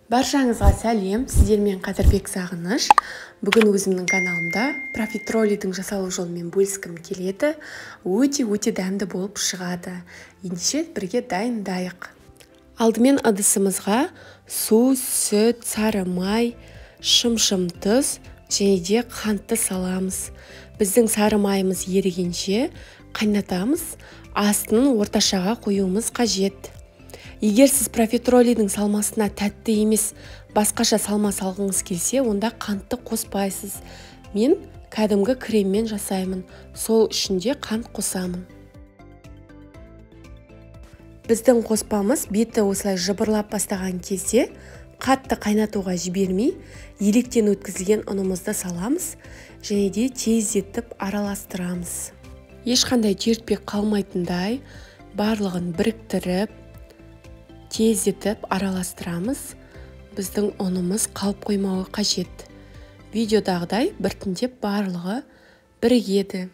Баршаңызға сәлем, сіздермен Қадырбек Сағыныш. Бүгін өзімнің каналымда профитролидің жасалу жолымен бөліскім келеді. Өте дәмді болып шығады. Ендеше бірге дайындайық. Алдымен ыдысымызға су, сүт, сары май, шым тұз және де қантты саламыз. Біздің сары майымыз ерігенше қайнатамыз. Астын орташаға қоюымыз қажет. Егер сіз профитролидің салмасына тәтті емес, басқаша салма салғыңыз келсе, онда қантты қоспайсыз. Мен кәдімгі креммен жасаймын. Сол үшін де қант қосамын. Біздің қоспамыз беті осылай жыбырлап бастаған кезде қатты қайнатуға жібермей, електен өткізілген ұнымызды саламыз және де тездетіп араластырамыз. Ешқандай түйіртпек қалмайтындай барлығын біріктіріп, тездетіп араластырамыз. Біздің ұнымыз қалып қоймауы қажет. Видеодағыдай біртіндеп барлығы бірігеді.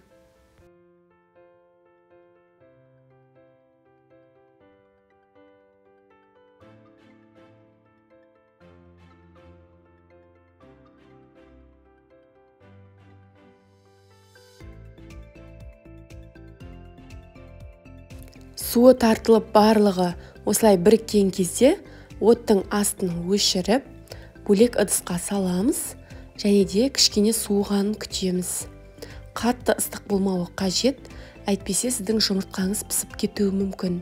Суы тартылып барлығы осылай біріккен кезде оттың астын өшіріп, бөлек ыдысқа саламыз және де кішкене суығанын күтеміз. Қатты ыстық болмауы қажет, әйтпесе сіздің жұмыртқаңыз пісіп кетуі мүмкін.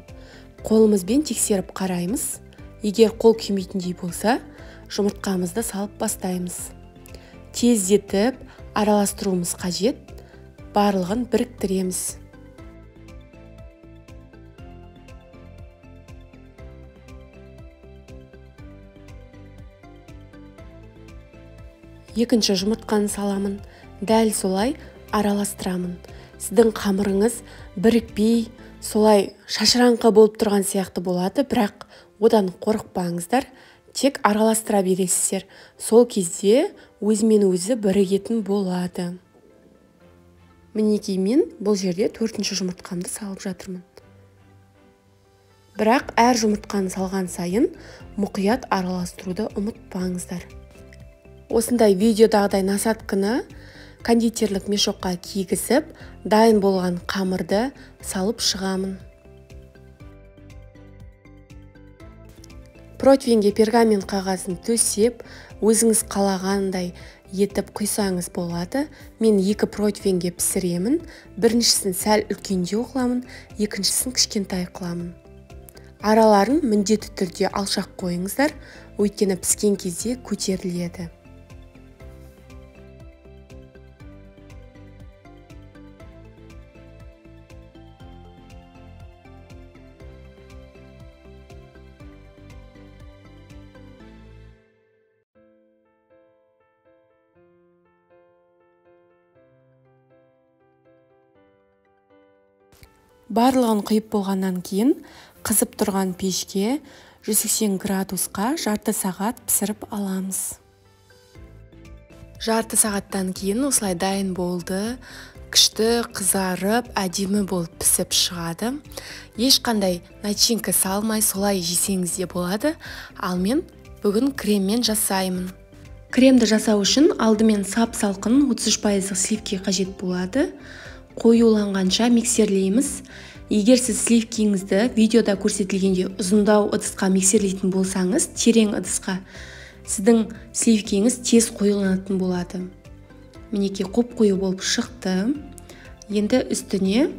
Қолымызбен тексеріп қараймыз. Егер қол күймейтіндей болса, жұмыртқамызды салып бастаймыз. Тездетіп араластыруымыз қажет, барлығын біріктіреміз. Екінші жұмыртқаны саламын, дәл солай араластырамын. Сіздің қамырыңыз бірікпей, солай шашыраңқы болып тұрған сияқты болады, бірақ одан қорықпаңыздар, тек араластыра бересіздер. Сол кезде өзімен өзі бірігетін болады. Мінекей мен бұл жерде 4-ші жұмыртқамды салып жатырмын. Бірақ әр жұмыртқаны салған сайын мұқият араластыруды ұмытпаңыздар. Осындай видеодағыдай насатканы кондитерлік мешокқа кигізіп, дайын болған қамырды салып шығамын. Противенге пергамент қағазын төсеп, өзіңіз қалағандай етіп құйсаңыз болады. Мен 2 противенге пісіремін. Біріншісін сәл үлкендеу қыламын, екіншісін кішкентай қыламын. Араларын міндетті түрде алшақ қойыңыздар, өйткені піскен кезде көтеріледі. Барлығын құйып болғаннан кейін қызып тұрған пешке 180 градусқа жарты сағат пісіріп аламыз. Жарты сағаттан кейін осылай дайын болды. Күшті қызарып, әдемі болып пісіп шығады. Ешқандай начинка салмай солай жесеңіз де болады. Ал мен бүгін креммен жасаймын. Кремді жасау үшін алдымен сап-салқын 33% сливки қажет болады. Қоюланғанша миксерлейміз. Егер сіз сливкиіңізді видеода көрсетілгенде ұзындау ыдысқа миксерлейтін болсаңыз, терең ыдысқа, сіздің сливкиіңіз тез қоюланатын болады. Мінекей қоп-қою болып шықты. Енді үстіне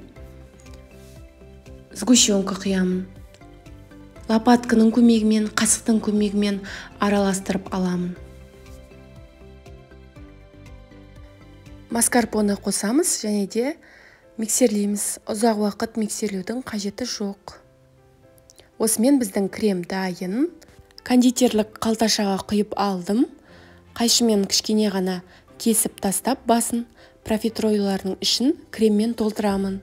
сгущенка құямын. Лопатканың көмегімен, қасықтың көмегімен араластырып аламын. Маскарпоне қосамыз және де миксерлейміз. Ұзақ уақыт миксерлеудің қажеті жоқ. Осымен біздің крем дайын. Кондитерлік қалташаға құйып алдым. Қайшымен кішкене ғана кесіп тастап басын, профитройлардың ішін креммен толтырамын.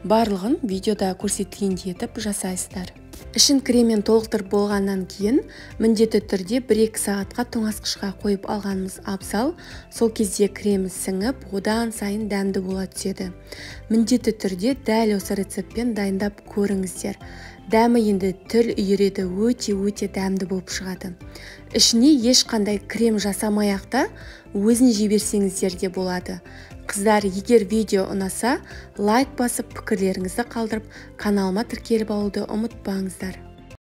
Барлығын видеода көрсетілгендей етіп жасайсыздар. Ішін креммен толықтырып болғаннан кейін міндетті түрде 1-2 сағатқа тоңазытқышқа қойып алғанымыз абзал. Сол кезде кремі сіңіп, одан сайын дәмді бола түседі. Міндетті түрде дәл осы рецептпен дайындап көріңіздер. дәмі енді тіл үйіреді, өте дәмді болып шығады. Ішіне ешқандай крем жасамай-ақ та өзін жіберсеңіздер де болады. Қыздар, егер видео ұнаса, лайк басып, пікірлеріңізді қалдырып, каналыма тіркеліп алуды ұмытпаңыздар.